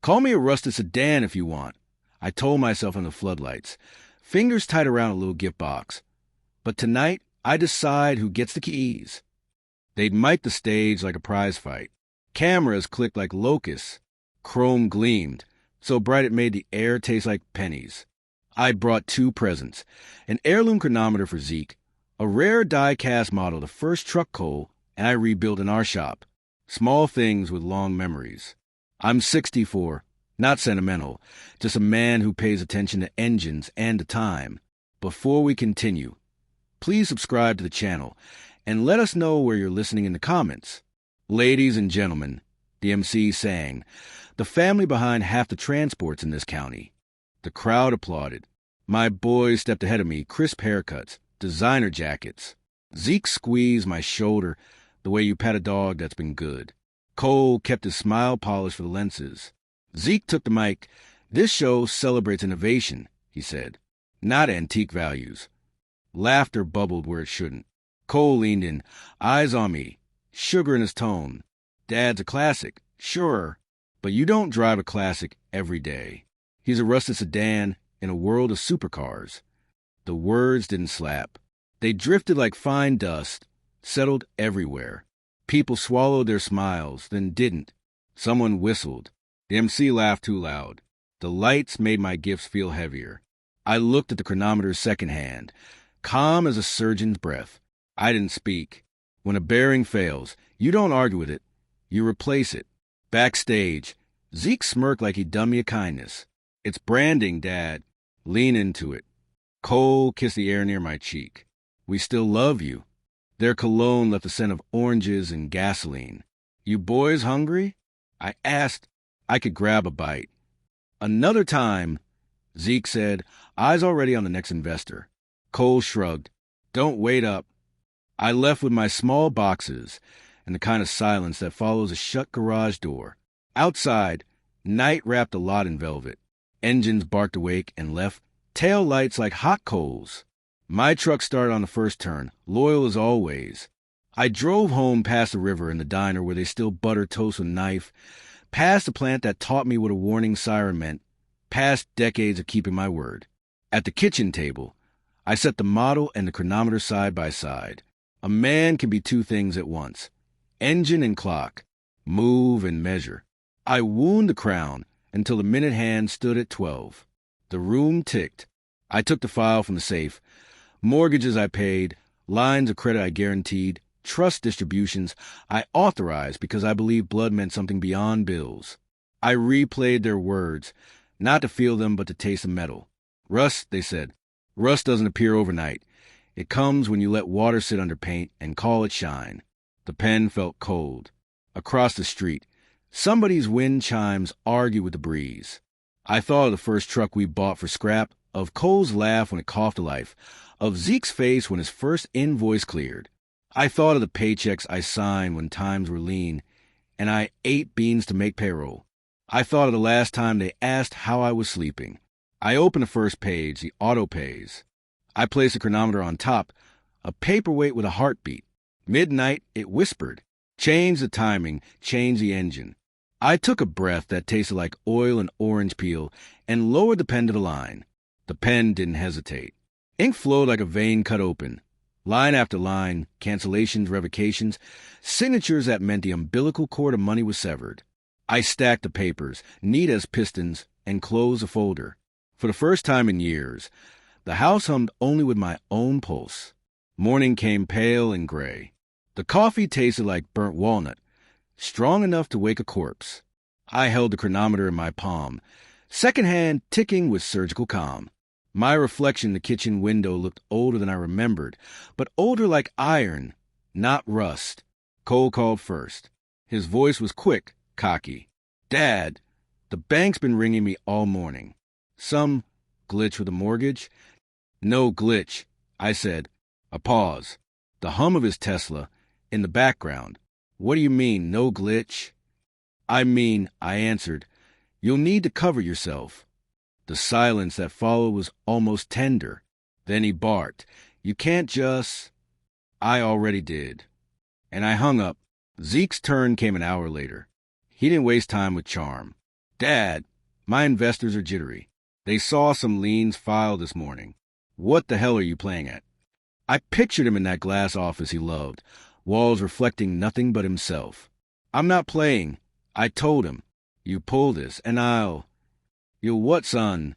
Call me a rusted sedan if you want, I told myself under the floodlights, fingers tight around a little gift box. But tonight, I decide who gets the keys. They'd mic the stage like a prize fight. Cameras clicked like locusts. Chrome gleamed, so bright it made the air taste like pennies. I brought 2 presents, an heirloom chronometer for Zeke, a rare die-cast model, the first truck Cole and I rebuilt in our shop. Small things with long memories. I'm 64, not sentimental, just a man who pays attention to engines and to time. Before we continue, please subscribe to the channel and let us know where you're listening in the comments. Ladies and gentlemen, the MC sang, the family behind half the transports in this county. The crowd applauded. My boys stepped ahead of me, crisp haircuts, designer jackets. Zeke squeezed my shoulder the way you pat a dog that's been good. Cole kept his smile polished for the lenses. Zeke took the mic. This show celebrates innovation, he said, not antique values. Laughter bubbled where it shouldn't. Cole leaned in, eyes on me, sugar in his tone. Dad's a classic, sure, but you don't drive a classic every day. He's a rusted sedan in a world of supercars. The words didn't slap. They drifted like fine dust, settled everywhere. People swallowed their smiles, then didn't. Someone whistled. The MC laughed too loud. The lights made my gifts feel heavier. I looked at the chronometer's second hand, calm as a surgeon's breath. I didn't speak. When a bearing fails, you don't argue with it. You replace it. Backstage, Zeke smirked like he'd done me a kindness. It's branding, Dad. Lean into it. Cole kissed the air near my cheek. We still love you. Their cologne left a scent of oranges and gasoline. You boys hungry? I asked. I could grab a bite. Another time, Zeke said, eyes already on the next investor. Cole shrugged. Don't wait up. I left with my small boxes and the kind of silence that follows a shut garage door. Outside, night wrapped the lot in velvet. Engines barked awake and left, tail lights like hot coals. My truck started on the first turn, loyal as always. I drove home past the river and the diner where they still butter toast with a knife, past the plant that taught me what a warning siren meant, past decades of keeping my word. At the kitchen table, I set the model and the chronometer side by side. A man can be 2 things at once, engine and clock, move and measure. I wound the crown until the minute hand stood at 12. The room ticked. I took the file from the safe. Mortgages I paid, lines of credit I guaranteed, trust distributions I authorized because I believed blood meant something beyond bills. I replayed their words, not to feel them but to taste the metal. Rust, they said. Rust doesn't appear overnight. It comes when you let water sit under paint and call it shine. The pen felt cold. Across the street, somebody's wind chimes argued with the breeze. I thought of the first truck we bought for scrap, of Cole's laugh when it coughed to life, of Zeke's face when his first invoice cleared. I thought of the paychecks I signed when times were lean, and I ate beans to make payroll. I thought of the last time they asked how I was sleeping. I opened the first page, the auto pays. I placed the chronometer on top, a paperweight with a heartbeat. Midnight, it whispered. Change the timing, change the engine. I took a breath that tasted like oil and orange peel and lowered the pen to the line. The pen didn't hesitate. Ink flowed like a vein cut open. Line after line, cancellations, revocations, signatures that meant the umbilical cord of money was severed. I stacked the papers, neat as pistons, and closed the folder. For the first time in years, the house hummed only with my own pulse. Morning came pale and gray. The coffee tasted like burnt walnut, strong enough to wake a corpse. I held the chronometer in my palm, second hand ticking with surgical calm. My reflection in the kitchen window looked older than I remembered, but older like iron, not rust. Cole called first. His voice was quick, cocky. Dad, the bank's been ringing me all morning. Some glitch with a mortgage? No glitch, I said. A pause. The hum of his Tesla in the background. What do you mean, no glitch? I mean, I answered, you'll need to cover yourself. The silence that followed was almost tender. Then he barked, you can't just... I already did. And I hung up. Zeke's turn came an hour later. He didn't waste time with charm. Dad, my investors are jittery. They saw some liens filed this morning. What the hell are you playing at? I pictured him in that glass office he loved, walls reflecting nothing but himself. I'm not playing. I told him. You pull this, and You'll what, son?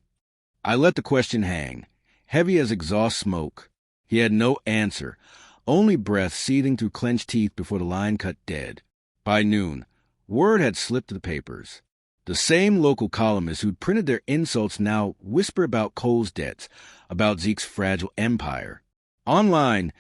I let the question hang, heavy as exhaust smoke. He had no answer, only breath seething through clenched teeth before the line cut dead. By noon, word had slipped to the papers. The same local columnists who'd printed their insults now whisper about Cole's debts, about Zeke's fragile empire. Online,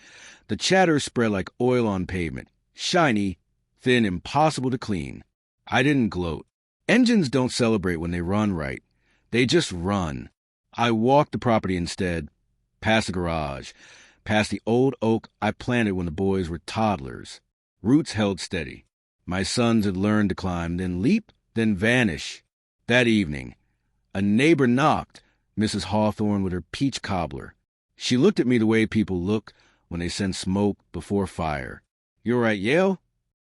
the chatter spread like oil on pavement, shiny, thin, impossible to clean. I didn't gloat. Engines don't celebrate when they run right. They just run. I walked the property instead, past the garage, past the old oak I planted when the boys were toddlers. Roots held steady. My sons had learned to climb, then leap, then vanish. That evening, a neighbor knocked, Mrs. Hawthorne with her peach cobbler. She looked at me the way people look when they send smoke before fire. "You all right, Yale?"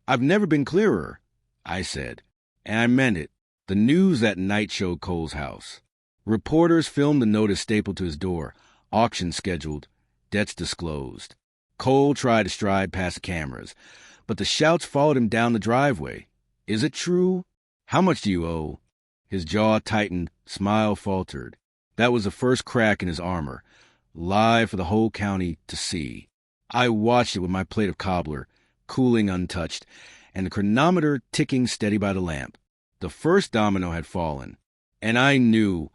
"I've never been clearer," I said. And I meant it. The news that night showed Cole's house. Reporters filmed the notice stapled to his door. Auction scheduled. Debts disclosed. Cole tried to stride past the cameras, but the shouts followed him down the driveway. "Is it true? How much do you owe?" His jaw tightened, smile faltered. That was the first crack in his armor, live for the whole county to see. I watched it with my plate of cobbler, cooling untouched, and the chronometer ticking steady by the lamp. The first domino had fallen, and I knew,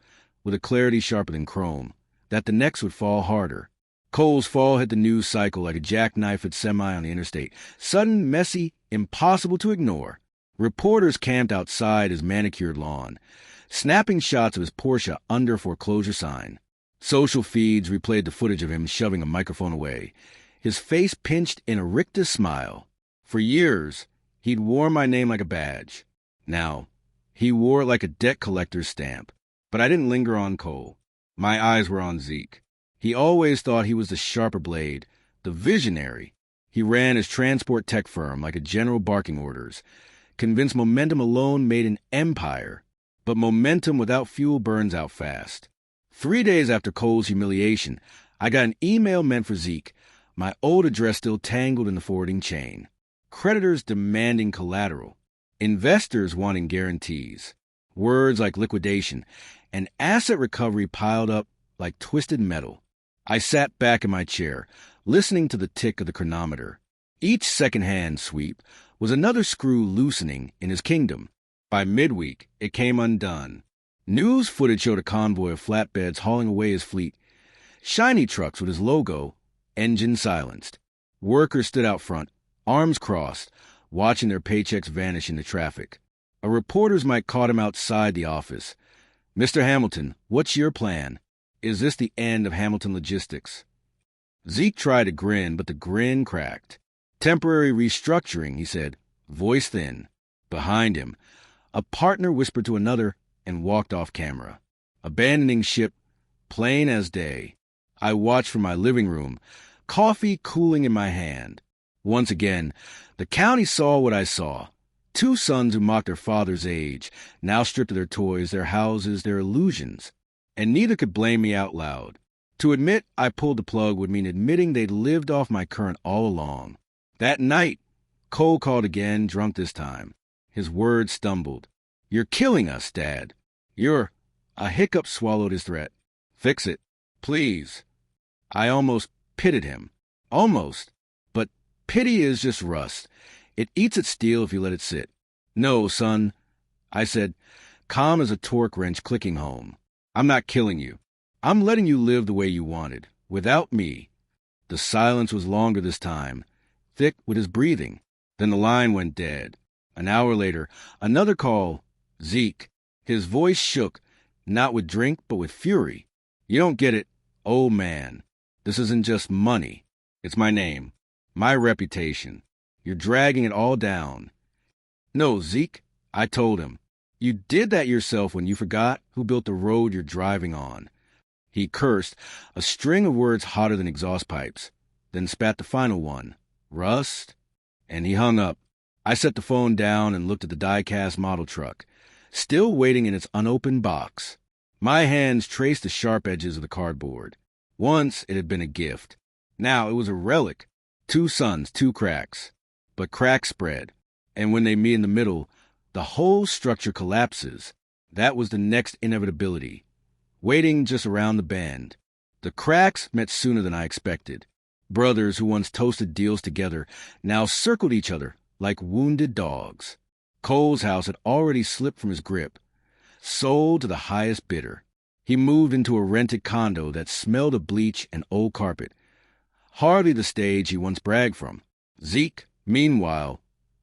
with a clarity sharper than chrome, that the next would fall harder. Cole's fall hit the news cycle like a jackknife at semi on the interstate. Sudden, messy, impossible to ignore. Reporters camped outside his manicured lawn, snapping shots of his Porsche under foreclosure sign. Social feeds replayed the footage of him shoving a microphone away, his face pinched in a rictus smile. For years, he'd worn my name like a badge. Now, he wore it like a debt collector's stamp. But I didn't linger on Cole. My eyes were on Zeke. He always thought he was the sharper blade, the visionary. He ran his transport tech firm like a general barking orders, convinced momentum alone made an empire. But momentum without fuel burns out fast. 3 days after Cole's humiliation, I got an email meant for Zeke, my old address still tangled in the forwarding chain. Creditors demanding collateral. Investors wanting guarantees. Words like liquidation and asset recovery piled up like twisted metal. I sat back in my chair, listening to the tick of the chronometer. Each second-hand sweep was another screw loosening in his kingdom. By midweek, it came undone. News footage showed a convoy of flatbeds hauling away his fleet. Shiny trucks with his logo, engine silenced. Workers stood out front, arms crossed, watching their paychecks vanish into traffic. A reporter's mic caught him outside the office. "Mr. Hamilton, what's your plan? Is this the end of Hamilton Logistics?" Zeke tried to grin, but the grin cracked. "Temporary restructuring," he said, voice thin. Behind him, a partner whispered to another and walked off camera. Abandoning ship, plain as day. I watched from my living room, coffee cooling in my hand. Once again, the county saw what I saw. 2 sons who mocked their father's age, now stripped of their toys, their houses, their illusions. And neither could blame me out loud. To admit I pulled the plug would mean admitting they'd lived off my current all along. That night, Cole called again, drunk this time. His words stumbled. "You're killing us, Dad. You're—" A hiccup swallowed his threat. "Fix it. Please." I almost pitted him. Almost. But pity is just rust. It eats its steel if you let it sit. "No, son," I said, calm as a torque wrench clicking home. "I'm not killing you. I'm letting you live the way you wanted, without me." The silence was longer this time, thick with his breathing. Then the line went dead. An hour later, another call. "Zeke." His voice shook, not with drink, but with fury. "You don't get it, old man. This isn't just money. It's my name, my reputation. You're dragging it all down." "No, Zeke," I told him. "You did that yourself when you forgot who built the road you're driving on." He cursed, a string of words hotter than exhaust pipes, then spat the final one. "Rust?" And he hung up. I set the phone down and looked at the die-cast model truck. still waiting in its unopened box. My hands traced the sharp edges of the cardboard. Once it had been a gift. Now it was a relic. 2 suns, 2 cracks. But cracks spread, and when they meet in the middle, the whole structure collapses. That was the next inevitability, waiting just around the bend. The cracks met sooner than I expected. Brothers who once toasted deals together now circled each other like wounded dogs. Cole's house had already slipped from his grip. Sold to the highest bidder. He moved into a rented condo that smelled of bleach and old carpet. Hardly the stage he once bragged from. Zeke, meanwhile,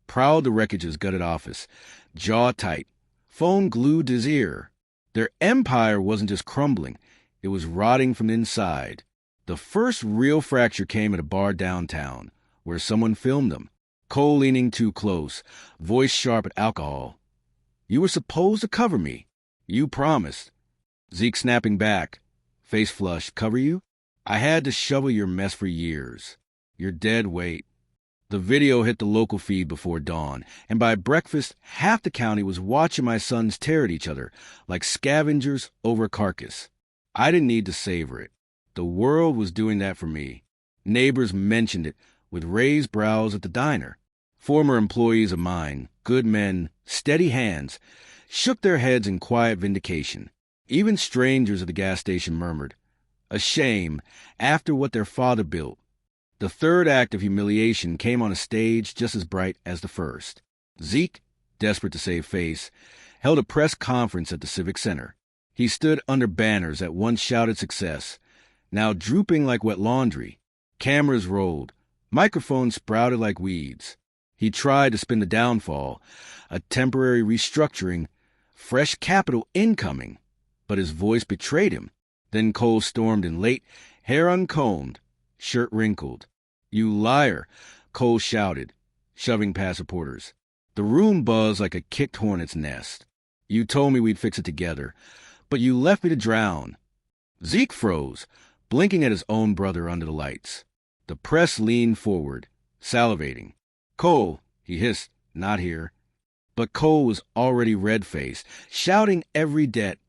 prowled the wreckage's gutted office, jaw tight, phone glued to his ear. Their empire wasn't just crumbling, it was rotting from inside. The first real fracture came at a bar downtown, where someone filmed them. Cole leaning too close, voice sharp at alcohol. "You were supposed to cover me. You promised." Zeke snapping back, face flushed. "Cover you? I had to shovel your mess for years. You're dead weight." The video hit the local feed before dawn, and by breakfast, half the county was watching my sons tear at each other like scavengers over a carcass. I didn't need to savor it. The world was doing that for me. Neighbors mentioned it with raised brows at the diner. Former employees of mine, good men, steady hands, shook their heads in quiet vindication. Even strangers at the gas station murmured, "A shame, after what their father built." The third act of humiliation came on a stage just as bright as the first. Zeke, desperate to save face, held a press conference at the Civic Center. He stood under banners that once shouted success, now drooping like wet laundry. Cameras rolled. Microphones sprouted like weeds. He tried to spin the downfall, a temporary restructuring, fresh capital incoming, but his voice betrayed him. Then Cole stormed in late, hair uncombed, shirt wrinkled. "You liar," Cole shouted, shoving past reporters. The room buzzed like a kicked hornet's nest. "You told me we'd fix it together, but you left me to drown." Zeke froze, blinking at his own brother under the lights. The press leaned forward, salivating. "Cole," he hissed, "not here." But Cole was already red-faced, shouting every debt,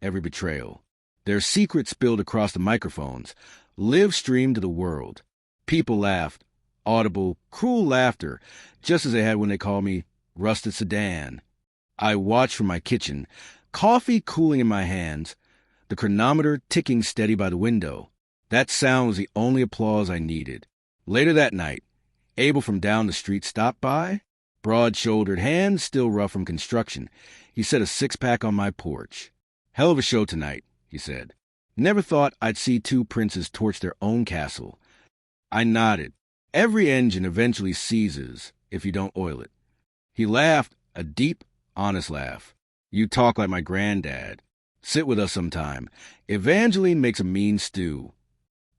every betrayal. Their secret spilled across the microphones, live-streamed to the world. People laughed, audible, cruel laughter, just as they had when they called me Rusted Sedan. I watched from my kitchen, coffee cooling in my hands, the chronometer ticking steady by the window. That sound was the only applause I needed. Later that night, Abel from down the street stopped by, broad-shouldered, hands still rough from construction. He set a six-pack on my porch. "Hell of a show tonight," he said. "Never thought I'd see 2 princes torch their own castle." I nodded. Every engine eventually seizes if you don't oil it. He laughed, a deep, honest laugh. "You talk like my granddad. Sit with us sometime. Evangeline makes a mean stew."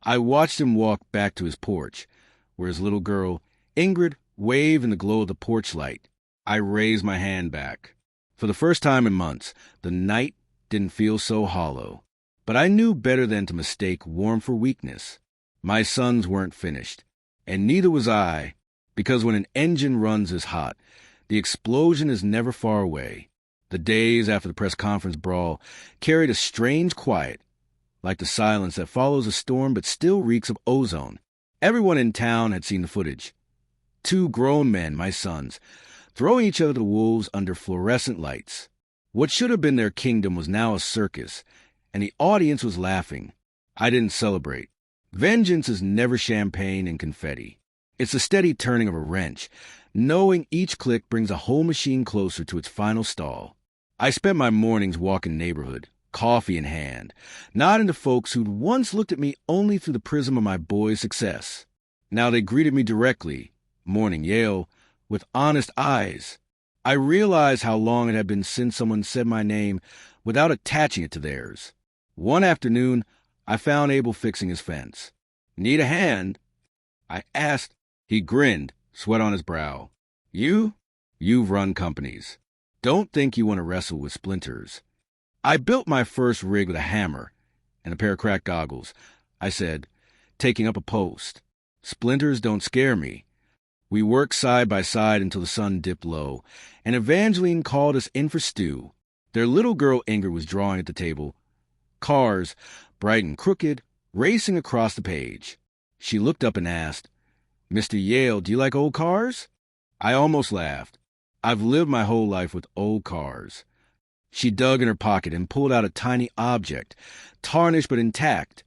I watched him walk back to his porch, where his little girl, Ingrid, waved in the glow of the porch light. I raised my hand back. For the first time in months, the night didn't feel so hollow. But I knew better than to mistake warmth for weakness. My sons weren't finished, and neither was I, because when an engine runs as hot, the explosion is never far away. The days after the press conference brawl carried a strange quiet, like the silence that follows a storm but still reeks of ozone. Everyone in town had seen the footage. 2 grown men, my sons, throwing each other to the wolves under fluorescent lights. What should have been their kingdom was now a circus, and the audience was laughing. I didn't celebrate. Vengeance is never champagne and confetti. It's the steady turning of a wrench, knowing each click brings a whole machine closer to its final stall. I spent my mornings walking the neighborhood, coffee in hand, nodding to folks who'd once looked at me only through the prism of my boy's success. Now they greeted me directly, morning Yale, with honest eyes. I realized how long it had been since someone said my name without attaching it to theirs. One afternoon, I found Abel fixing his fence. "Need a hand?" I asked. He grinned, sweat on his brow. You've run companies. Don't think you want to wrestle with splinters." I built my first rig with a hammer and a pair of cracked goggles. I said, taking up a post. "Splinters don't scare me." We worked side by side until the sun dipped low, and Evangeline called us in for stew. Their little girl Ingrid was drawing at the table. Cars, bright and crooked, racing across the page. She looked up and asked, "Mr. Yale, do you like old cars?" I almost laughed. I've lived my whole life with old cars. She dug in her pocket and pulled out a tiny object, tarnished but intact.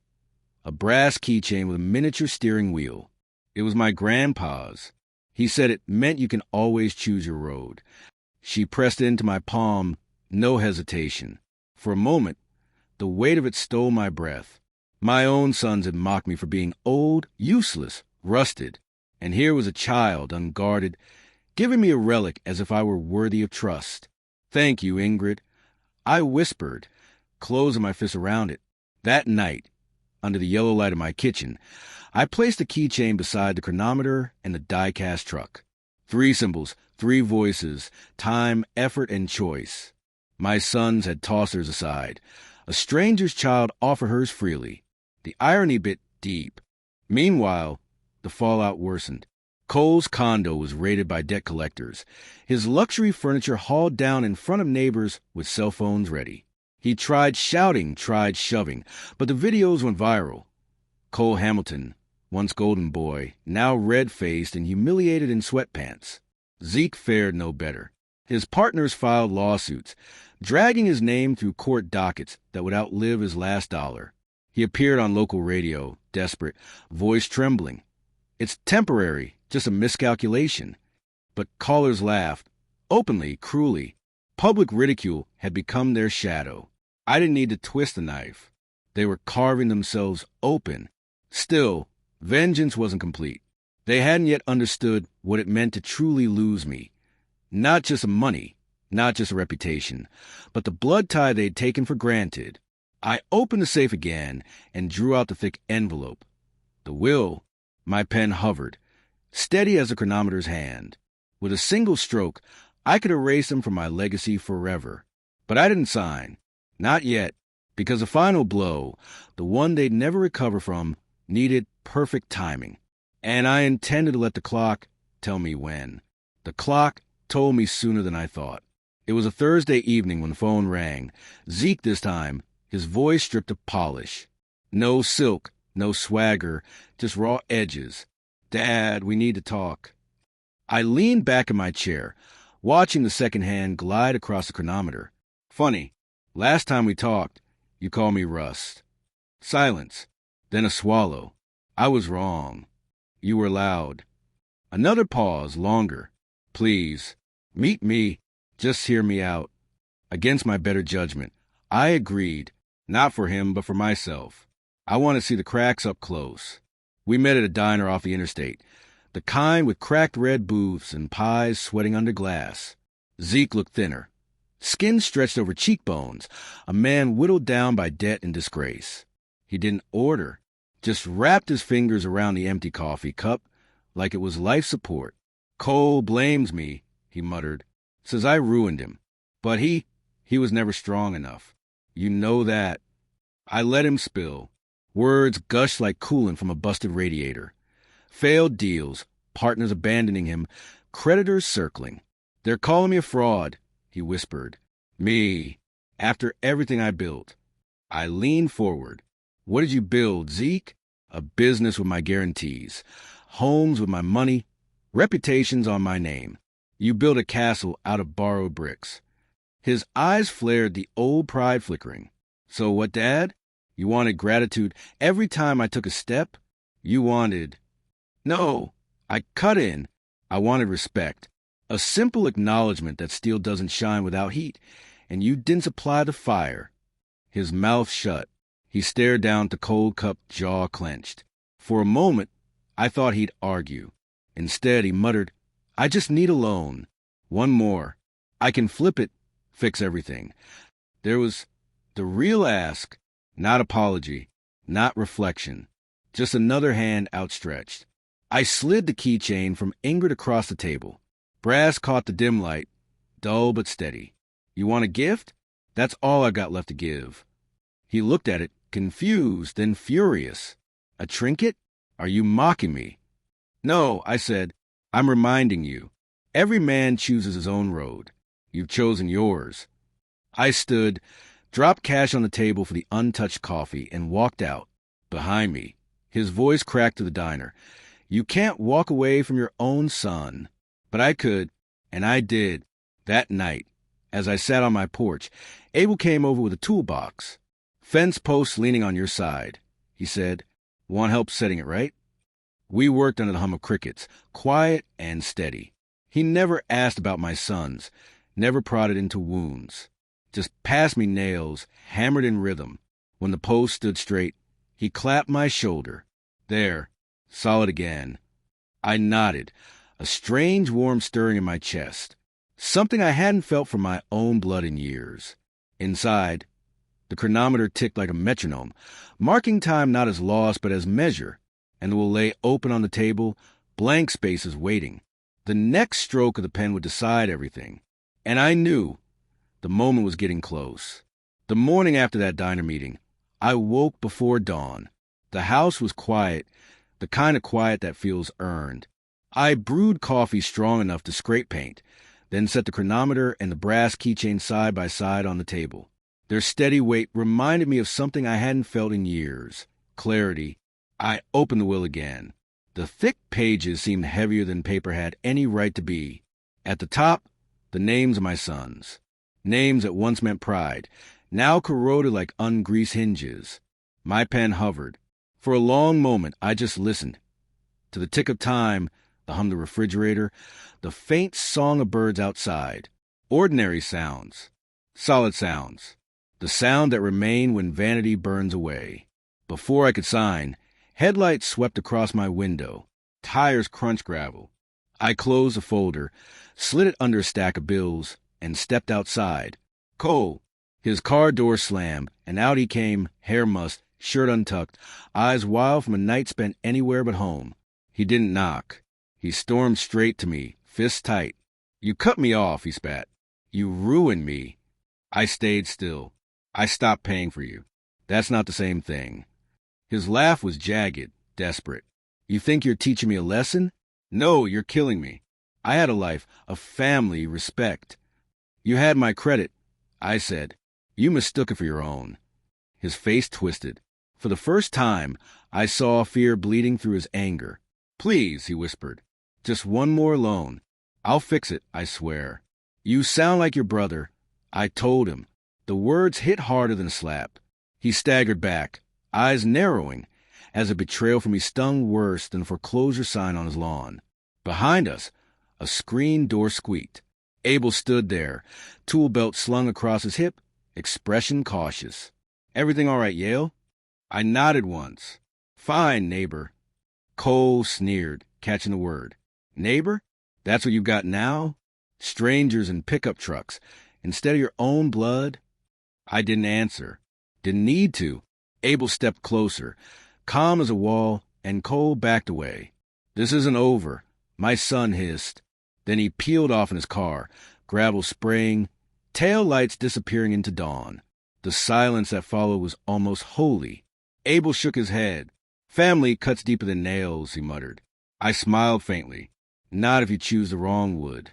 A brass keychain with a miniature steering wheel. It was my grandpa's. He said it meant you can always choose your road. She pressed it into my palm, no hesitation. For a moment, the weight of it stole my breath. My own sons had mocked me for being old, useless, rusted. And here was a child, unguarded, giving me a relic as if I were worthy of trust. "Thank you, Ingrid," I whispered, closing my fists around it. That night, under the yellow light of my kitchen, I placed the keychain beside the chronometer and the die-cast truck. 3 symbols, 3 voices, time, effort, and choice. My sons had tossed theirs aside. A stranger's child offered hers freely. The irony bit deep. Meanwhile, the fallout worsened. Cole's condo was raided by debt collectors, his luxury furniture hauled down in front of neighbors with cell phones ready. He tried shouting, tried shoving, but the videos went viral. Cole Hamilton, once golden boy, now red-faced and humiliated in sweatpants. Zeke fared no better. His partners filed lawsuits, dragging his name through court dockets that would outlive his last dollar. He appeared on local radio, desperate, voice trembling. "It's temporary, just a miscalculation." But callers laughed, openly, cruelly. Public ridicule had become their shadow. I didn't need to twist the knife. They were carving themselves open. Still, vengeance wasn't complete. They hadn't yet understood what it meant to truly lose me. Not just money, not just a reputation, but the blood tie they'd taken for granted. I opened the safe again and drew out the thick envelope. The will. My pen hovered, steady as the chronometer's hand. With a single stroke, I could erase them from my legacy forever. But I didn't sign. Not yet, because the final blow, the one they'd never recover from, needed perfect timing. And I intended to let the clock tell me when. The clock told me sooner than I thought. It was a Thursday evening when the phone rang. Zeke this time, his voice stripped of polish. No silk, no swagger, just raw edges. "Dad, we need to talk." I leaned back in my chair, watching the second hand glide across the chronometer. "Funny, last time we talked, you called me Rust." Silence, then a swallow. "I was wrong. You were loud." Another pause, longer. "Please, meet me. Just hear me out." Against my better judgment, I agreed, not for him, but for myself. I want to see the cracks up close. We met at a diner off the interstate, the kind with cracked red booths and pies sweating under glass. Zeke looked thinner. Skin stretched over cheekbones, a man whittled down by debt and disgrace. He didn't order, just wrapped his fingers around the empty coffee cup like it was life support. "Cole blames me," he muttered. "Says I ruined him. But he was never strong enough. You know that." I let him spill. Words gushed like coolant from a busted radiator. Failed deals, partners abandoning him, creditors circling. "They're calling me a fraud," he whispered. "Me. After everything I built." I leaned forward. "What did you build, Zeke?" "A business with my guarantees. Homes with my money. Reputations on my name. You built a castle out of borrowed bricks." His eyes flared, the old pride flickering. "So what, Dad? You wanted gratitude every time I took a step? You wanted—" "No," I cut in. "I wanted respect. A simple acknowledgement that steel doesn't shine without heat, and you didn't supply the fire." His mouth shut. He stared down at the cold cup, jaw clenched. For a moment, I thought he'd argue. Instead, he muttered, "I just need a loan. One more. I can flip it, fix everything." There was the real ask, not apology, not reflection, just another hand outstretched. I slid the keychain from Ingrid across the table. Brass caught the dim light, dull but steady. "You want a gift? That's all I've got left to give." He looked at it, confused, then furious. "A trinket? Are you mocking me?" "No," I said. "I'm reminding you. Every man chooses his own road. You've chosen yours." I stood, dropped cash on the table for the untouched coffee, and walked out. Behind me, his voice cracked to the diner. You can't walk away from your own son. But I could, and I did. That night, as I sat on my porch, Abel came over with a toolbox. Fence posts leaning on your side, he said. Want help setting it right? We worked under the hum of crickets, quiet and steady. He never asked about my sons, never prodded into wounds. Just passed me nails, hammered in rhythm. When the post stood straight, he clapped my shoulder. There, solid again. I nodded, a strange warm stirring in my chest, something I hadn't felt from my own blood in years. Inside, the chronometer ticked like a metronome, marking time not as lost but as measure, and will lay open on the table, blank spaces waiting. The next stroke of the pen would decide everything. And I knew the moment was getting close. The morning after that diner meeting, I woke before dawn. The house was quiet, the kind of quiet that feels earned. I brewed coffee strong enough to scrape paint, then set the chronometer and the brass keychain side by side on the table. Their steady weight reminded me of something I hadn't felt in years. Clarity. I opened the will again. The thick pages seemed heavier than paper had any right to be. At the top, the names of my sons. Names that once meant pride, now corroded like ungreased hinges. My pen hovered. For a long moment, I just listened. To the tick of time, the hum of the refrigerator, the faint song of birds outside. Ordinary sounds. Solid sounds. The sound that remain when vanity burns away. Before I could sign, headlights swept across my window. Tires crunched gravel. I closed the folder, slid it under a stack of bills, and stepped outside. Cole. His car door slammed, and out he came, hair mussed, shirt untucked, eyes wild from a night spent anywhere but home. He didn't knock. He stormed straight to me, fists tight. You cut me off, he spat. You ruined me. I stayed still. I stopped paying for you. That's not the same thing. His laugh was jagged, desperate. You think you're teaching me a lesson? No, you're killing me. I had a life, a family, respect. You had my credit, I said. You mistook it for your own. His face twisted. For the first time, I saw fear bleeding through his anger. Please, he whispered. Just one more loan. I'll fix it, I swear. You sound like your brother. I told him. The words hit harder than a slap. He staggered back, eyes narrowing, as a betrayal from me stung worse than a foreclosure sign on his lawn. Behind us, a screen door squeaked. Abel stood there, tool belt slung across his hip, expression cautious. Everything all right, Yale? I nodded once. Fine, neighbor. Cole sneered, catching the word. Neighbor? That's what you've got now? Strangers in pickup trucks, instead of your own blood? I didn't answer. Didn't need to. Abel stepped closer, calm as a wall, and Cole backed away. This isn't over, my son hissed. Then he peeled off in his car, gravel spraying, tail lights disappearing into dawn. The silence that followed was almost holy. Abel shook his head. Family cuts deeper than nails, he muttered. I smiled faintly. Not if you choose the wrong wood.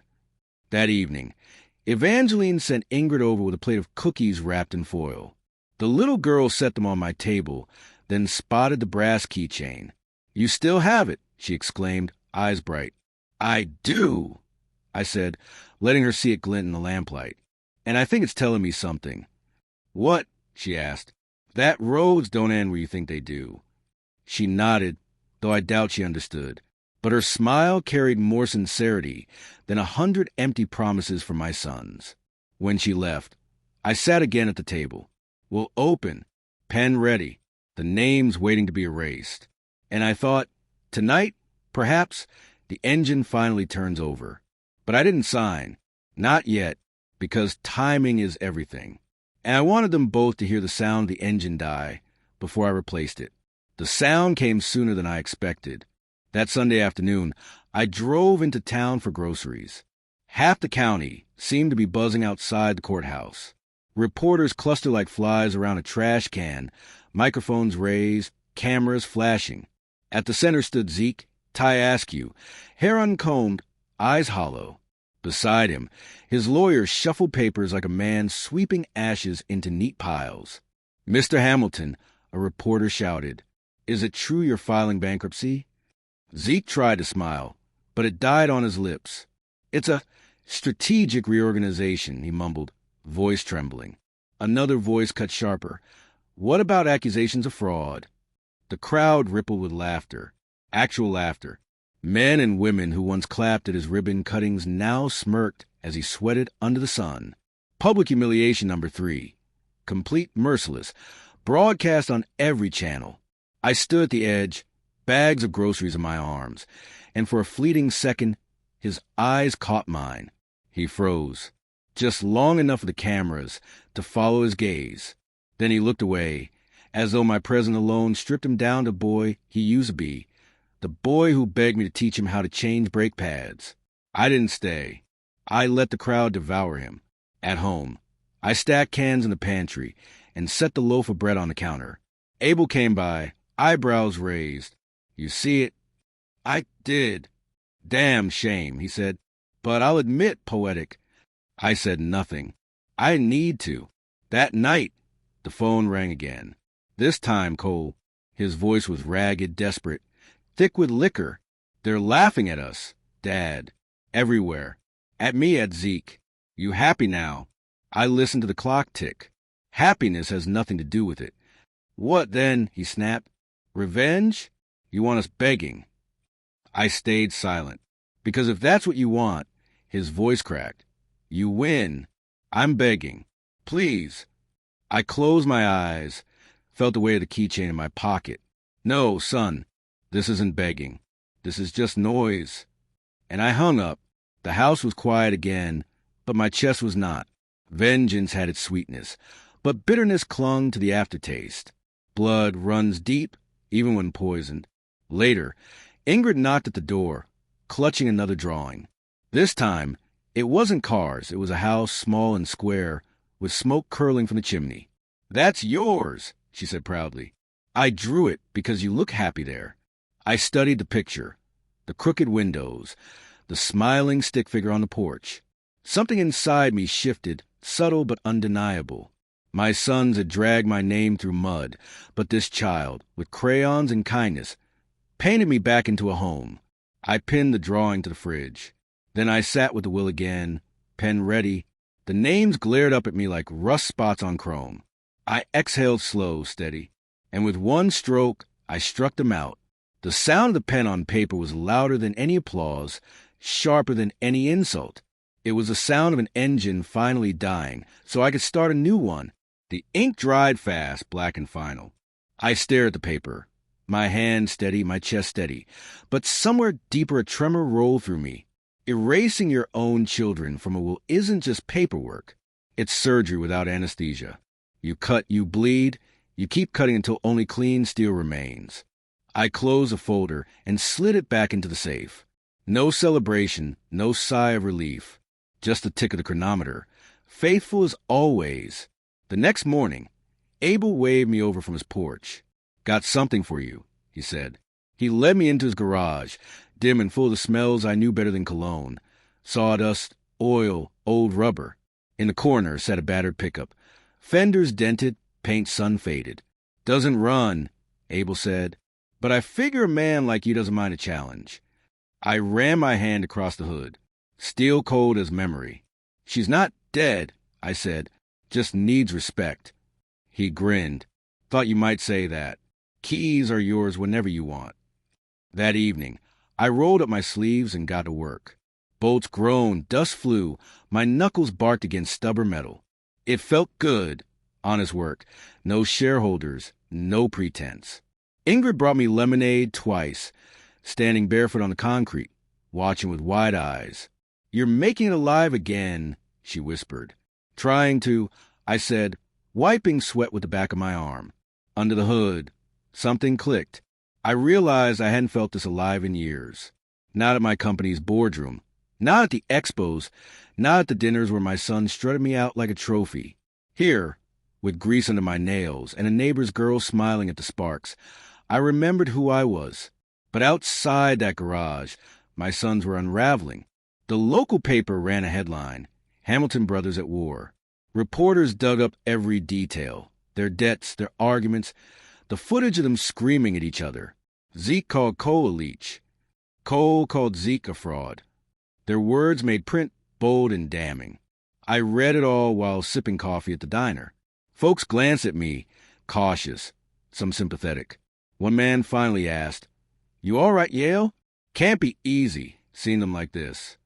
That evening, Evangeline sent Ingrid over with a plate of cookies wrapped in foil. The little girl set them on my table, then spotted the brass keychain. You still have it, she exclaimed, eyes bright. I do, I said, letting her see it glint in the lamplight. And I think it's telling me something. What? She asked. That roads don't end where you think they do. She nodded, though I doubt she understood. But her smile carried more sincerity than 100 empty promises from my sons. When she left, I sat again at the table. We'll open, pen ready, the names waiting to be erased. And I thought, tonight, perhaps, the engine finally turns over. But I didn't sign. Not yet, because timing is everything. And I wanted them both to hear the sound of the engine die before I replaced it. The sound came sooner than I expected. That Sunday afternoon, I drove into town for groceries. Half the county seemed to be buzzing outside the courthouse. Reporters clustered like flies around a trash can, microphones raised, cameras flashing. At the center stood Zeke, tie askew, hair uncombed, eyes hollow. Beside him, his lawyer shuffled papers like a man sweeping ashes into neat piles. "Mr. Hamilton," a reporter shouted, "is it true you're filing bankruptcy?" Zeke tried to smile, but it died on his lips. "It's a strategic reorganization," he mumbled, voice trembling. Another voice cut sharper. "What about accusations of fraud?" The crowd rippled with laughter. Actual laughter. Men and women who once clapped at his ribbon cuttings now smirked as he sweated under the sun. Public humiliation number 3. Complete merciless. Broadcast on every channel. I stood at the edge, bags of groceries in my arms, and for a fleeting second, his eyes caught mine. He froze, just long enough for the cameras to follow his gaze. Then he looked away, as though my presence alone stripped him down to the boy he used to be, the boy who begged me to teach him how to change brake pads. I didn't stay. I let the crowd devour him. At home, I stacked cans in the pantry and set the loaf of bread on the counter. Abel came by, eyebrows raised. "You see it?" "I did." "Damn shame," he said. "But I'll admit, poetic." I said nothing. I need to. That night, the phone rang again. This time, Cole. His voice was ragged, desperate, thick with liquor. "They're laughing at us, Dad. Everywhere. At me, at Zeke. You happy now?" I listened to the clock tick. "Happiness has nothing to do with it." "What then?" he snapped. "Revenge? You want us begging?" I stayed silent. "Because if that's what you want," his voice cracked, "you win. I'm begging. Please." I closed my eyes, felt the weight of the keychain in my pocket. "No, son. This isn't begging. This is just noise." And I hung up. The house was quiet again, but my chest was not. Vengeance had its sweetness, but bitterness clung to the aftertaste. Blood runs deep, even when poisoned. Later, Ingrid knocked at the door, clutching another drawing. This time, it wasn't cars. It was a house, small and square, with smoke curling from the chimney. "That's yours," she said proudly. "I drew it because you look happy there." I studied the picture, the crooked windows, the smiling stick figure on the porch. Something inside me shifted, subtle but undeniable. My sons had dragged my name through mud, but this child, with crayons and kindness, painted me back into a home. I pinned the drawing to the fridge. Then I sat with the will again, pen ready. The names glared up at me like rust spots on chrome. I exhaled slow, steady, and with one stroke, I struck them out. The sound of the pen on paper was louder than any applause, sharper than any insult. It was the sound of an engine finally dying, so I could start a new one. The ink dried fast, black and final. I stared at the paper, my hand steady, my chest steady. But somewhere deeper a tremor rolled through me. Erasing your own children from a will isn't just paperwork. It's surgery without anesthesia. You cut, you bleed, you keep cutting until only clean steel remains. I closed the folder and slid it back into the safe. No celebration, no sigh of relief. Just the tick of the chronometer. Faithful as always. The next morning, Abel waved me over from his porch. "Got something for you," he said. He led me into his garage, dim and full of the smells I knew better than cologne. Sawdust, oil, old rubber. In the corner sat a battered pickup. Fenders dented, paint sun-faded. "Doesn't run," Abel said. "But I figure a man like you doesn't mind a challenge." I ran my hand across the hood, steel cold as memory. "She's not dead," I said. "Just needs respect." He grinned. "Thought you might say that. Keys are yours whenever you want." That evening, I rolled up my sleeves and got to work. Bolts groaned, dust flew, my knuckles barked against stubborn metal. It felt good. Honest work. No shareholders, no pretense. Ingrid brought me lemonade twice, standing barefoot on the concrete, watching with wide eyes. "You're making it alive again," she whispered. "Trying to," I said, wiping sweat with the back of my arm. Under the hood, something clicked. I realized I hadn't felt this alive in years. Not at my company's boardroom, not at the expos, not at the dinners where my son strutted me out like a trophy. Here, with grease under my nails and a neighbor's girl smiling at the sparks, I remembered who I was. But outside that garage, my sons were unraveling. The local paper ran a headline, Hamilton Brothers at War. Reporters dug up every detail, their debts, their arguments, the footage of them screaming at each other. Zeke called Cole a leech. Cole called Zeke a fraud. Their words made print bold and damning. I read it all while sipping coffee at the diner. Folks glanced at me, cautious, some sympathetic. One man finally asked, "You all right, Yale? Can't be easy, seeing them like this."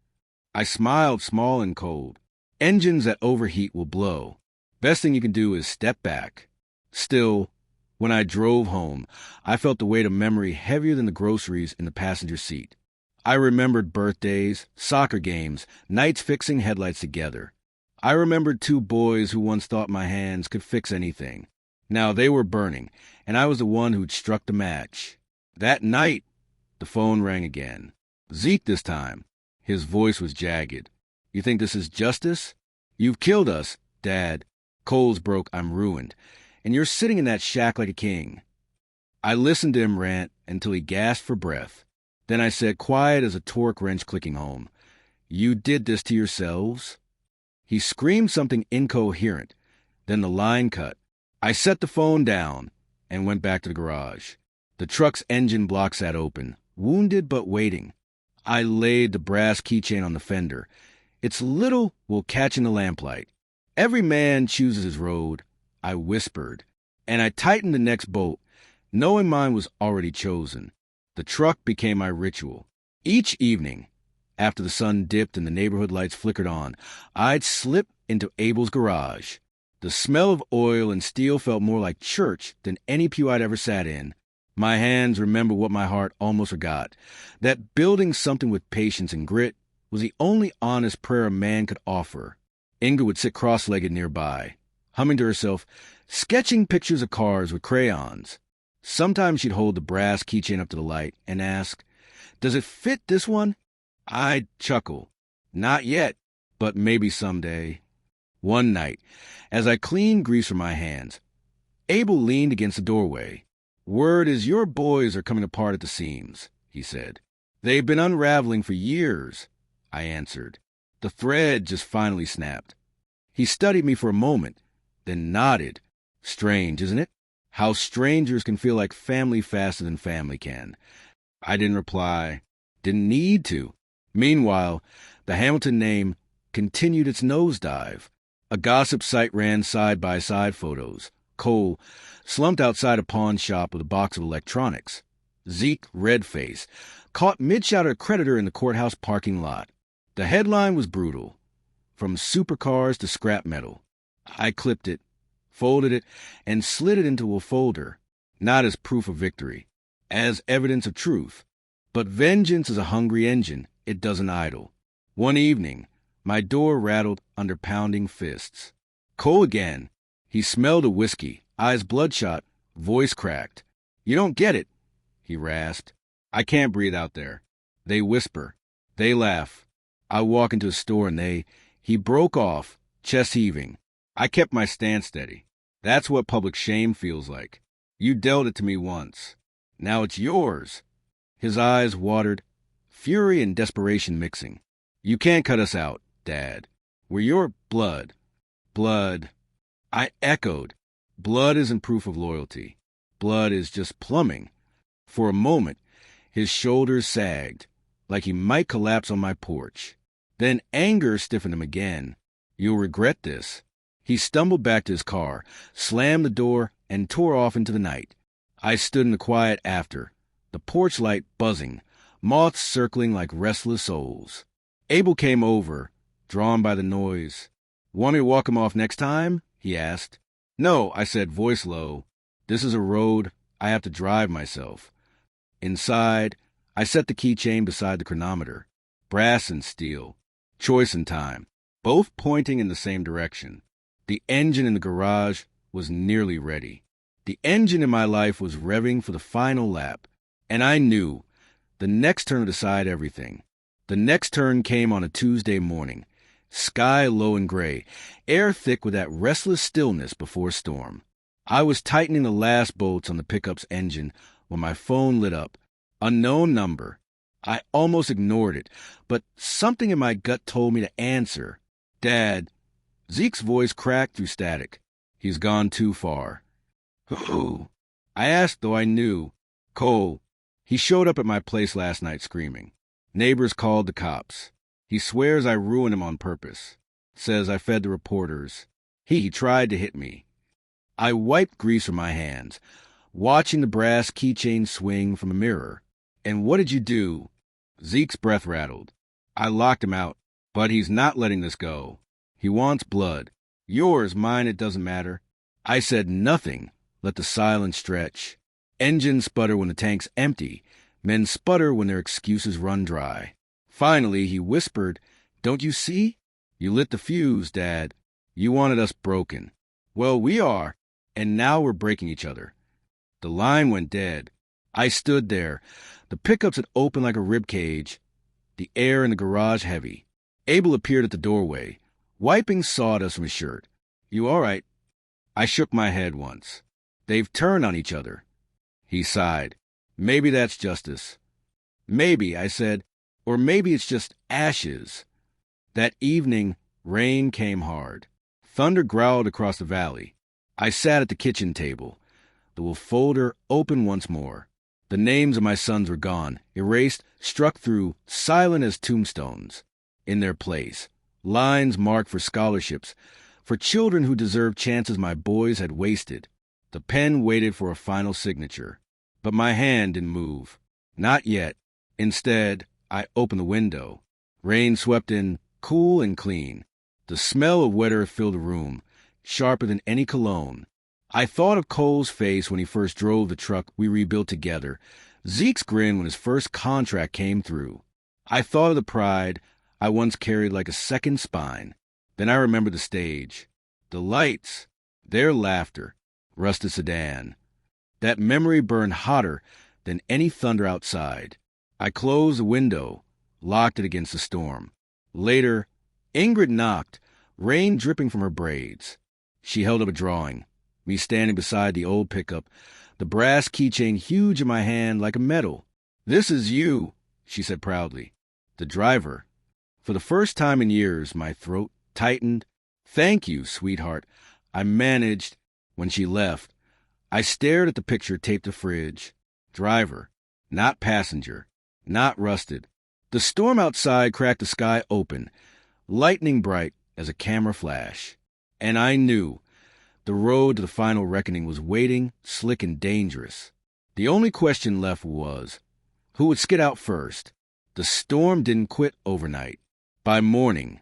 I smiled small and cold. Engines that overheat will blow. Best thing you can do is step back. Still, when I drove home, I felt the weight of memory heavier than the groceries in the passenger seat. I remembered birthdays, soccer games, nights fixing headlights together. I remembered two boys who once thought my hands could fix anything. Now they were burning, and I was the one who'd struck the match. That night, the phone rang again. Zeke this time. His voice was jagged. "You think this is justice? You've killed us, Dad. Cole's broke, I'm ruined. And you're sitting in that shack like a king." I listened to him rant until he gasped for breath. Then I said, quiet as a torque wrench clicking home, "You did this to yourselves?" He screamed something incoherent. Then the line cut. I set the phone down and went back to the garage. The truck's engine block sat open, wounded but waiting. I laid the brass keychain on the fender. Its little will catch in the lamplight. "Every man chooses his road," I whispered, and I tightened the next bolt, knowing mine was already chosen. The truck became my ritual. Each evening, after the sun dipped and the neighborhood lights flickered on, I'd slip into Abel's garage. The smell of oil and steel felt more like church than any pew I'd ever sat in. My hands remembered what my heart almost forgot, that building something with patience and grit was the only honest prayer a man could offer. Inga would sit cross-legged nearby, humming to herself, sketching pictures of cars with crayons. Sometimes she'd hold the brass keychain up to the light and ask, "Does it fit this one?" I'd chuckle. "Not yet, but maybe someday." One night, as I cleaned grease from my hands, Abel leaned against the doorway. "Word is your boys are coming apart at the seams," he said. "They've been unraveling for years," I answered. The thread just finally snapped. He studied me for a moment, then nodded. Strange, isn't it? How strangers can feel like family faster than family can. I didn't reply. Didn't need to. Meanwhile, the Hamilton name continued its nosedive. A gossip site ran side-by-side photos. Cole, slumped outside a pawn shop with a box of electronics. Zeke, red-faced, caught mid-shot at a creditor in the courthouse parking lot. The headline was brutal. From supercars to scrap metal. I clipped it, folded it, and slid it into a folder, not as proof of victory, as evidence of truth. But vengeance is a hungry engine. It doesn't idle. One evening, my door rattled under pounding fists. Cole again. He smelled of whiskey, eyes bloodshot, voice cracked. "You don't get it," he rasped. "I can't breathe out there. They whisper. They laugh. I walk into a store and He broke off, chest heaving. I kept my stance steady. "That's what public shame feels like. You dealt it to me once. Now it's yours." His eyes watered, fury and desperation mixing. "You can't cut us out, Dad. We're your blood." "Blood." I echoed. Blood isn't proof of loyalty. Blood is just plumbing. For a moment, his shoulders sagged, like he might collapse on my porch. Then anger stiffened him again. "You'll regret this." He stumbled back to his car, slammed the door, and tore off into the night. I stood in the quiet after, the porch light buzzing, moths circling like restless souls. Abel came over, drawn by the noise. "Want me to walk him off next time?" he asked. "No," I said, voice low. "This is a road I have to drive myself." Inside, I set the keychain beside the chronometer. Brass and steel. Choice and time. Both pointing in the same direction. The engine in the garage was nearly ready. The engine in my life was revving for the final lap. And I knew the next turn would decide everything. The next turn came on a Tuesday morning. Sky low and gray, air thick with that restless stillness before storm. I was tightening the last bolts on the pickup's engine when my phone lit up. Unknown number. I almost ignored it, but something in my gut told me to answer. Dad. Zeke's voice cracked through static. He's gone too far. Who? I asked, though I knew. Cole. He showed up at my place last night screaming. Neighbors called the cops. He swears I ruined him on purpose. Says I fed the reporters. He tried to hit me. I wiped grease from my hands, watching the brass keychain swing from a mirror. And what did you do? Zeke's breath rattled. I locked him out, but he's not letting this go. He wants blood. Yours, mine, it doesn't matter. I said nothing. Let the silence stretch. Engines sputter when the tank's empty. Men sputter when their excuses run dry. Finally, he whispered, Don't you see? You lit the fuse, Dad. You wanted us broken. Well, we are, and now we're breaking each other. The line went dead. I stood there. The pickups had opened like a rib cage. The air in the garage heavy. Abel appeared at the doorway, wiping sawdust from his shirt. You all right? I shook my head once. They've turned on each other. He sighed. Maybe that's justice. Maybe, I said, or maybe it's just ashes. That evening, rain came hard. Thunder growled across the valley. I sat at the kitchen table. The wolf folder opened once more. The names of my sons were gone, erased, struck through, silent as tombstones. In their place, lines marked for scholarships, for children who deserved chances my boys had wasted. The pen waited for a final signature. But my hand didn't move. Not yet. Instead, I opened the window. Rain swept in, cool and clean. The smell of wet earth filled the room, sharper than any cologne. I thought of Cole's face when he first drove the truck we rebuilt together, Zeke's grin when his first contract came through. I thought of the pride I once carried like a second spine. Then I remembered the stage. The lights. Their laughter. Rusted sedan. That memory burned hotter than any thunder outside. I closed the window, locked it against the storm. Later, Ingrid knocked, rain dripping from her braids. She held up a drawing, me standing beside the old pickup, the brass keychain huge in my hand like a medal. This is you, she said proudly. The driver. For the first time in years, my throat tightened. Thank you, sweetheart. I managed. When she left, I stared at the picture taped to fridge. Driver, not passenger, not rusted. The storm outside cracked the sky open, lightning bright as a camera flash. And I knew the road to the final reckoning was waiting, slick and dangerous. The only question left was, who would skid out first? The storm didn't quit overnight. By morning,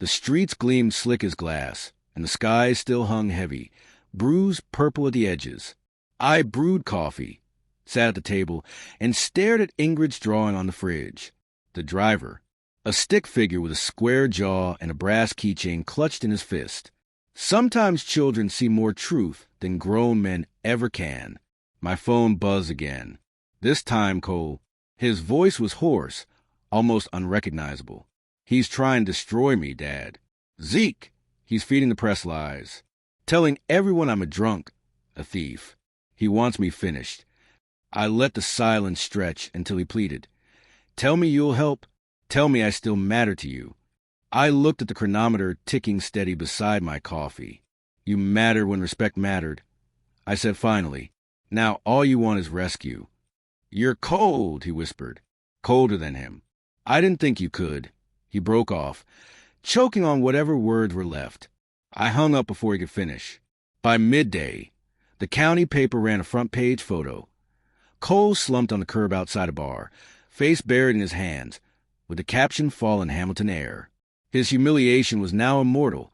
the streets gleamed slick as glass, and the sky still hung heavy, bruised purple at the edges. I brewed coffee, sat at the table, and stared at Ingrid's drawing on the fridge. The driver, a stick figure with a square jaw and a brass keychain clutched in his fist. Sometimes children see more truth than grown men ever can. My phone buzzed again. This time, Cole. His voice was hoarse, almost unrecognizable. He's trying to destroy me, Dad. Zeke! He's feeding the press lies. Telling everyone I'm a drunk, a thief. He wants me finished. I let the silence stretch until he pleaded. Tell me you'll help. Tell me I still matter to you. I looked at the chronometer ticking steady beside my coffee. You mattered when respect mattered. I said finally, now all you want is rescue. You're cold, he whispered. Colder than him. I didn't think you could. He broke off, choking on whatever words were left. I hung up before he could finish. By midday, the county paper ran a front-page photo. Cole slumped on the curb outside a bar, face buried in his hands, with the caption fallen Hamilton air. His humiliation was now immortal,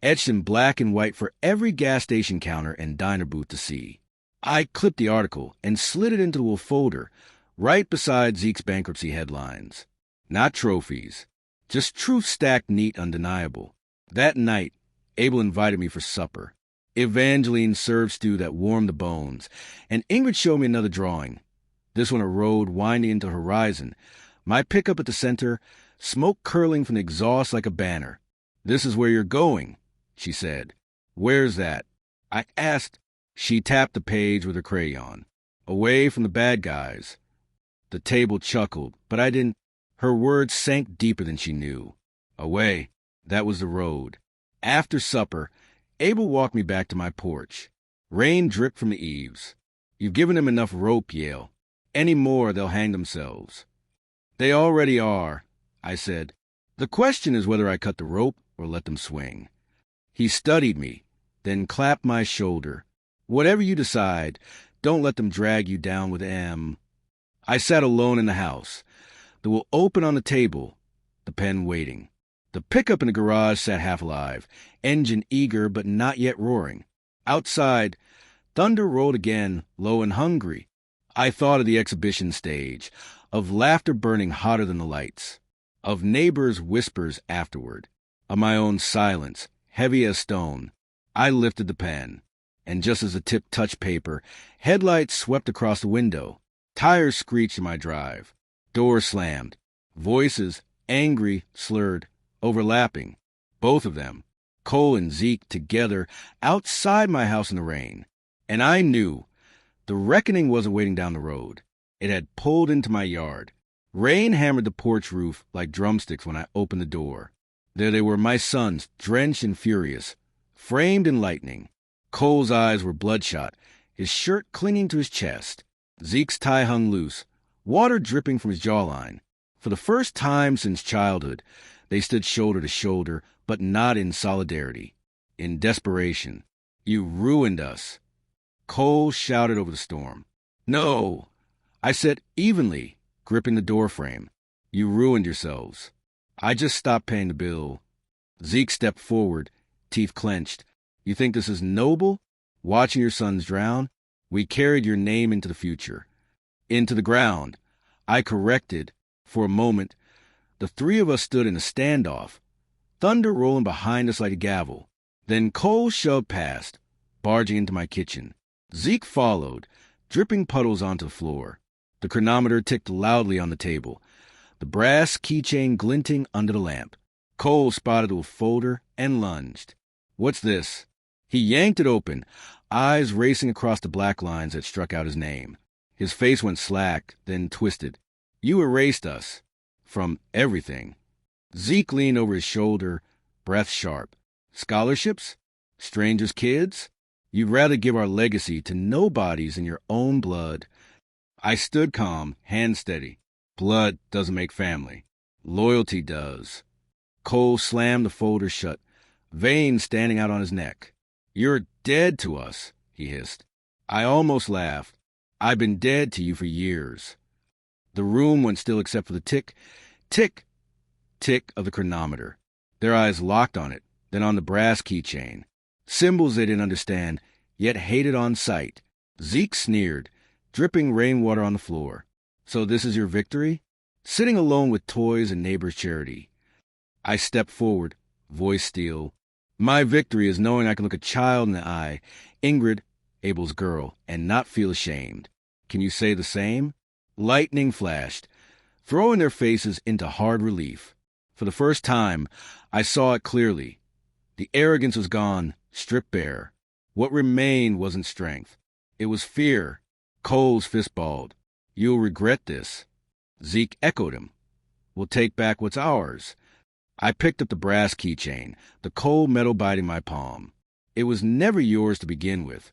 etched in black and white for every gas station counter and diner booth to see. I clipped the article and slid it into the folder, right beside Zeke's bankruptcy headlines. Not trophies, just truth stacked neat, undeniable. That night, Abel invited me for supper. Evangeline served stew that warmed the bones, and Ingrid showed me another drawing. This one a road winding into the horizon, my pickup at the center, smoke curling from the exhaust like a banner. This is where you're going, she said. Where's that? I asked. She tapped the page with her crayon. Away from the bad guys. The table chuckled, but I didn't. Her words sank deeper than she knew. Away. That was the road. After supper, Abel walked me back to my porch. Rain dripped from the eaves. You've given them enough rope, Yale. Any more, they'll hang themselves. They already are, I said. The question is whether I cut the rope or let them swing. He studied me, then clapped my shoulder. Whatever you decide, don't let them drag you down with M. I sat alone in the house. The will open on the table, the pen waiting. The pickup in the garage sat half alive, engine eager but not yet roaring. Outside, thunder rolled again, low and hungry. I thought of the exhibition stage, of laughter burning hotter than the lights, of neighbors' whispers afterward, of my own silence, heavy as stone. I lifted the pen, and just as the tip touched paper, headlights swept across the window. Tires screeched in my drive. Doors slammed. Voices, angry, slurred, overlapping. Both of them, Cole and Zeke together, outside my house in the rain. And I knew the reckoning wasn't waiting down the road. It had pulled into my yard. Rain hammered the porch roof like drumsticks when I opened the door. There they were, my sons, drenched and furious, framed in lightning. Cole's eyes were bloodshot, his shirt clinging to his chest. Zeke's tie hung loose, water dripping from his jawline. For the first time since childhood, they stood shoulder to shoulder, but not in solidarity, in desperation. You ruined us. Cole shouted over the storm. No, I said evenly, gripping the doorframe. You ruined yourselves. I just stopped paying the bill. Zeke stepped forward, teeth clenched. You think this is noble? Watching your sons drown? We carried your name into the future. Into the ground. I corrected. For a moment, the three of us stood in a standoff, thunder rolling behind us like a gavel. Then Cole shoved past, barging into my kitchen. Zeke followed, dripping puddles onto the floor. The chronometer ticked loudly on the table, the brass keychain glinting under the lamp. Cole spotted a folder and lunged. What's this? He yanked it open, eyes racing across the black lines that struck out his name. His face went slack, then twisted. You erased us. From everything. Zeke leaned over his shoulder, breath sharp. Scholarships? Strangers' kids? You'd rather give our legacy to nobodies in your own blood. I stood calm, hand steady. Blood doesn't make family. Loyalty does. Cole slammed the folder shut, veins standing out on his neck. You're dead to us, he hissed. I almost laughed. I've been dead to you for years. The room went still except for the tick, tick, tick of the chronometer. Their eyes locked on it, then on the brass keychain. Symbols they didn't understand, yet hated on sight. Zeke sneered, dripping rainwater on the floor. So this is your victory? Sitting alone with toys and neighbor's charity. I stepped forward, voice steel. My victory is knowing I can look a child in the eye, Ingrid, Abel's girl, and not feel ashamed. Can you say the same? Lightning flashed, throwing their faces into hard relief. For the first time, I saw it clearly. The arrogance was gone, stripped bare. What remained wasn't strength. It was fear. Cole's fist balled. You'll regret this. Zeke echoed him. We'll take back what's ours. I picked up the brass keychain, the cold metal biting my palm. It was never yours to begin with.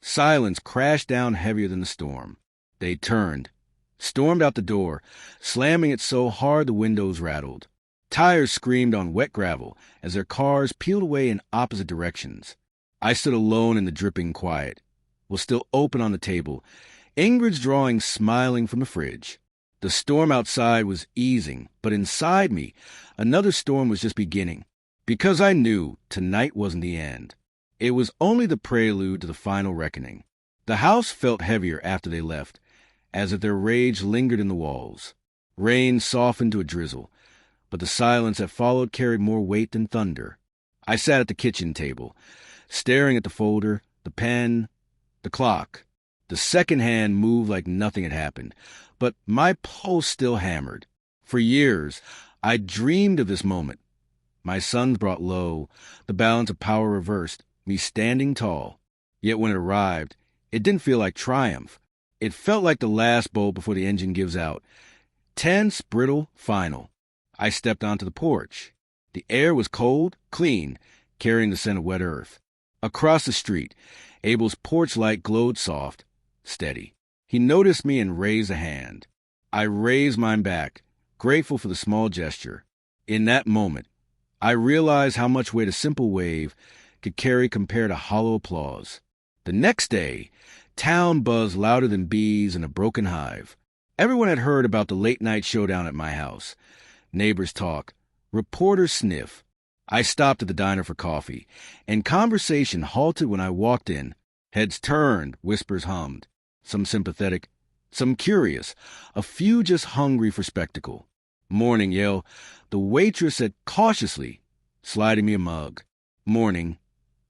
Silence crashed down heavier than the storm. They turned, stormed out the door, slamming it so hard the windows rattled. Tires screamed on wet gravel as their cars peeled away in opposite directions. I stood alone in the dripping quiet, was still open on the table, Ingrid's drawing smiling from the fridge. The storm outside was easing, but inside me, another storm was just beginning. Because I knew tonight wasn't the end. It was only the prelude to the final reckoning. The house felt heavier after they left, as if their rage lingered in the walls. Rain softened to a drizzle, but the silence that followed carried more weight than thunder. I sat at the kitchen table, staring at the folder, the pen, the clock. The second hand moved like nothing had happened, but my pulse still hammered. For years, I dreamed of this moment. My sons brought low, the balance of power reversed, me standing tall. Yet when it arrived, it didn't feel like triumph. It felt like the last bolt before the engine gives out. Tense, brittle, final. I stepped onto the porch. The air was cold, clean, carrying the scent of wet earth. Across the street, Abel's porch light glowed soft, steady. He noticed me and raised a hand. I raised mine back, grateful for the small gesture. In that moment, I realized how much weight a simple wave could carry compared to hollow applause. The next day, town buzzed louder than bees in a broken hive. Everyone had heard about the late-night showdown at my house. Neighbors talk. Reporters sniff. I stopped at the diner for coffee, and conversation halted when I walked in. Heads turned, whispers hummed. Some sympathetic, some curious, a few just hungry for spectacle. "Morning, Yale." The waitress said cautiously, sliding me a mug. "Morning."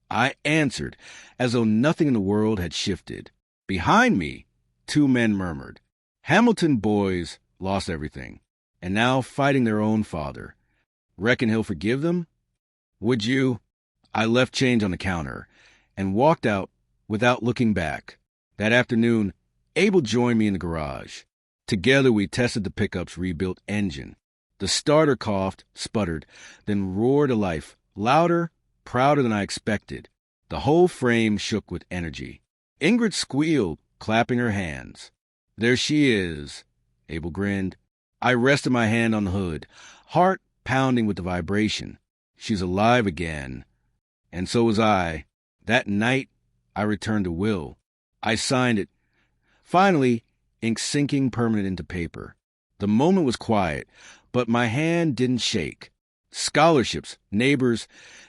I answered, as though nothing in the world had shifted. Behind me, two men murmured. Hamilton boys lost everything, and now fighting their own father. Reckon he'll forgive them? Would you? I left change on the counter and walked out without looking back. That afternoon, Abel joined me in the garage. Together we tested the pickup's rebuilt engine. The starter coughed, sputtered, then roared to life, louder, prouder than I expected. The whole frame shook with energy. Ingrid squealed, clapping her hands. "There she is." Abel grinned. I rested my hand on the hood, heart pounding with the vibration. She's alive again. And so was I. That night, I returned to Will. I signed it. Finally, ink sinking permanent into paper. The moment was quiet, but my hand didn't shake. Scholarships, neighbors,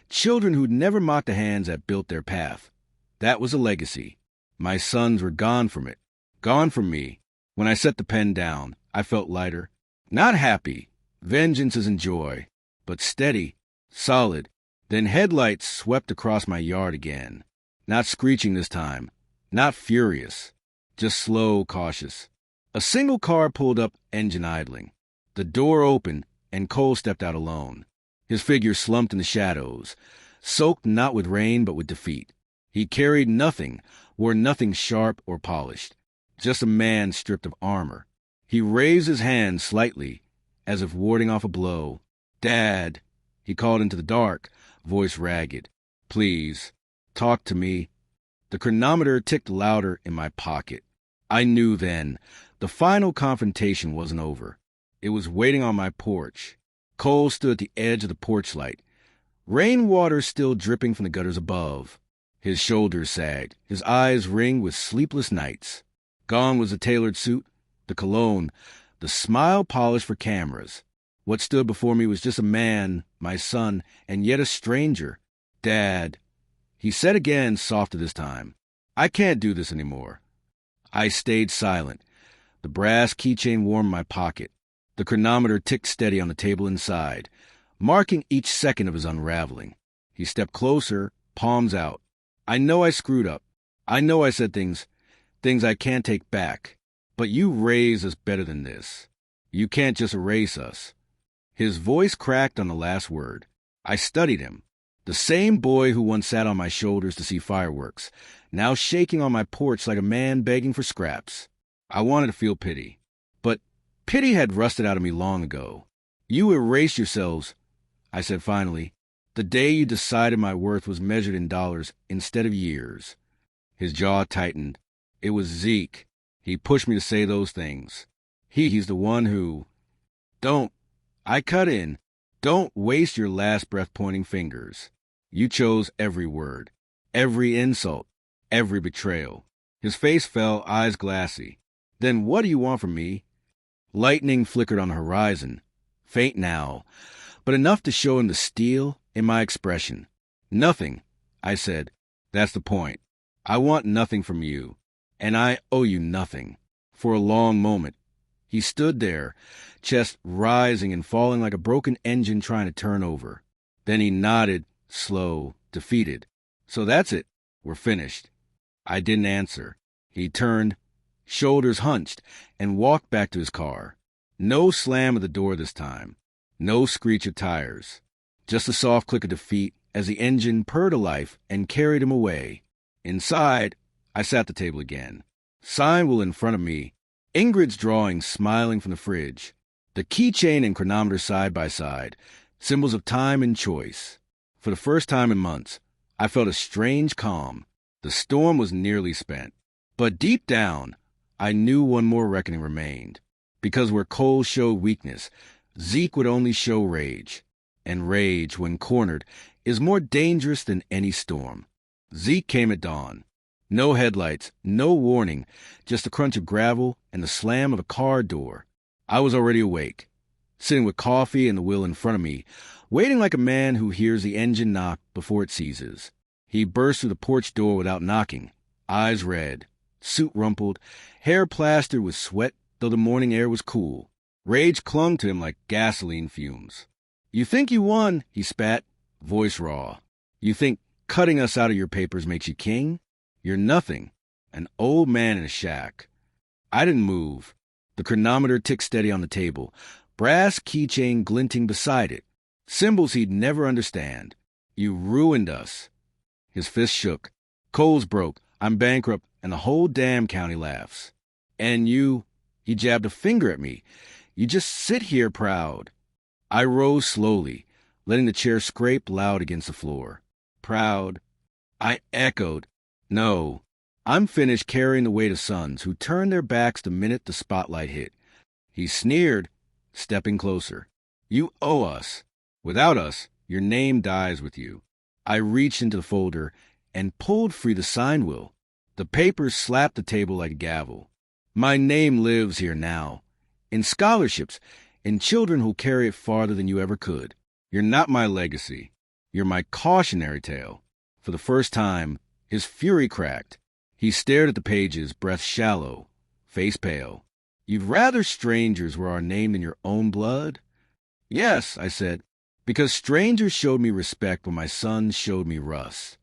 children who'd never mocked the hands that built their path. That was a legacy. My sons were gone from it, gone from me. When I set the pen down, I felt lighter. Not happy. Vengeance isn't joy, but steady, solid. Then headlights swept across my yard again. Not screeching this time, not furious, just slow, cautious. A single car pulled up, engine idling. The door opened, and Cole stepped out alone. His figure slumped in the shadows, soaked not with rain but with defeat. He carried nothing, wore nothing sharp or polished, just a man stripped of armor. He raised his hand slightly, as if warding off a blow. "Dad," he called into the dark, voice ragged. "Please, talk to me." The chronometer ticked louder in my pocket. I knew then the final confrontation wasn't over. It was waiting on my porch. Cole stood at the edge of the porch light, rainwater still dripping from the gutters above. His shoulders sagged, his eyes ringed with sleepless nights. Gone was the tailored suit, the cologne, the smile polished for cameras. What stood before me was just a man, my son, and yet a stranger. "Dad," he said again, softer this time. "I can't do this anymore." I stayed silent. The brass keychain warmed my pocket. The chronometer ticked steady on the table inside, marking each second of his unraveling. He stepped closer, palms out. "I know I screwed up. I know I said things I can't take back. But you raised us better than this. You can't just erase us." His voice cracked on the last word. I studied him. The same boy who once sat on my shoulders to see fireworks, now shaking on my porch like a man begging for scraps. I wanted to feel pity. But pity had rusted out of me long ago. "You erased yourselves," I said finally, "the day you decided my worth was measured in dollars instead of years." His jaw tightened. It was Zeke. He pushed me to say those things. He's the one who... "Don't," I cut in, "don't waste your last breath-pointing fingers. You chose every word, every insult, every betrayal." His face fell, eyes glassy. "Then what do you want from me?" Lightning flickered on the horizon, faint now, but enough to show him the steel in my expression. "Nothing," I said. "That's the point. I want nothing from you, and I owe you nothing." For a long moment, he stood there, chest rising and falling like a broken engine trying to turn over. Then he nodded, slow, defeated. "So that's it. We're finished." I didn't answer. He turned, shoulders hunched, and walked back to his car. No slam of the door this time. No screech of tires. Just a soft click of defeat as the engine purred to life and carried him away. Inside, I sat at the table again. Sign wheel in front of me. Ingrid's drawing smiling from the fridge. The keychain and chronometer side by side, symbols of time and choice. For the first time in months, I felt a strange calm. The storm was nearly spent. But deep down, I knew one more reckoning remained. Because where Cole showed weakness, Zeke would only show rage. And rage, when cornered, is more dangerous than any storm. Zeke came at dawn. No headlights, no warning, just the crunch of gravel and the slam of a car door. I was already awake, sitting with coffee and the wheel in front of me, waiting like a man who hears the engine knock before it seizes. He burst through the porch door without knocking, eyes red, suit rumpled, hair plastered with sweat though the morning air was cool. Rage clung to him like gasoline fumes. "You think you won," he spat, voice raw. "You think cutting us out of your papers makes you king? You're nothing, an old man in a shack." I didn't move. The chronometer ticked steady on the table, brass keychain glinting beside it, symbols he'd never understand. "You ruined us." His fist shook. "Cole's broke, I'm bankrupt, and the whole damn county laughs. And you," he jabbed a finger at me, "you just sit here proud." I rose slowly, letting the chair scrape loud against the floor. "Proud?" I echoed. "No, I'm finished carrying the weight of sons who turned their backs the minute the spotlight hit." He sneered, stepping closer. "You owe us. Without us, your name dies with you." I reached into the folder and pulled free the sign wheel. The papers slapped the table like a gavel. "My name lives here now. In scholarships, in children who'll carry it farther than you ever could. You're not my legacy. You're my cautionary tale." For the first time, his fury cracked. He stared at the pages, breath shallow, face pale. "You'd rather strangers were our name than your own blood?" "Yes," I said, "because strangers showed me respect when my sons showed me rust."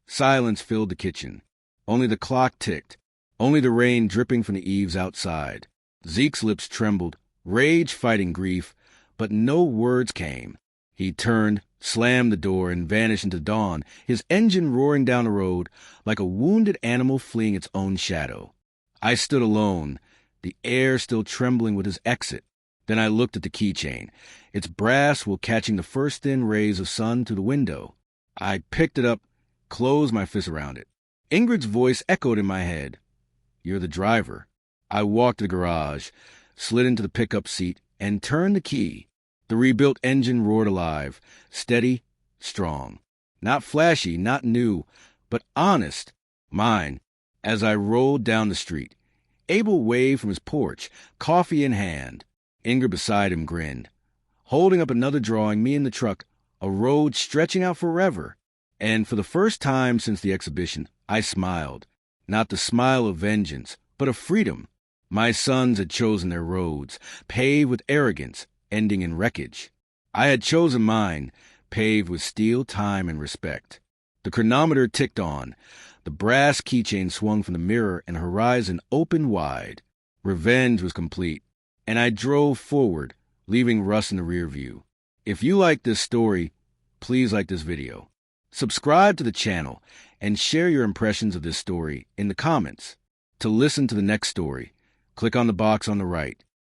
Silence filled the kitchen. Only the clock ticked, only the rain dripping from the eaves outside. Zeke's lips trembled, rage fighting grief, but no words came. He turned, slammed the door, and vanished into dawn, his engine roaring down the road like a wounded animal fleeing its own shadow. I stood alone, the air still trembling with his exit. Then I looked at the keychain, its brass wheel catching the first thin rays of sun through the window. I picked it up, closed my fist around it. Ingrid's voice echoed in my head. "You're the driver." I walked to the garage, slid into the pickup seat, and turned the key. The rebuilt engine roared alive, steady, strong. Not flashy, not new, but honest, mine. As I rolled down the street, Abel waved from his porch, coffee in hand. Ingrid beside him grinned. Holding up another drawing, me in the truck, a road stretching out forever. And for the first time since the exhibition, I smiled. Not the smile of vengeance, but of freedom. My sons had chosen their roads, paved with arrogance, ending in wreckage. I had chosen mine, paved with steel, time, and respect. The chronometer ticked on. The brass keychain swung from the mirror and the horizon opened wide. Revenge was complete, and I drove forward, leaving Russ in the rear view. If you like this story, please like this video. Subscribe to the channel and share your impressions of this story in the comments. To listen to the next story, click on the box on the right.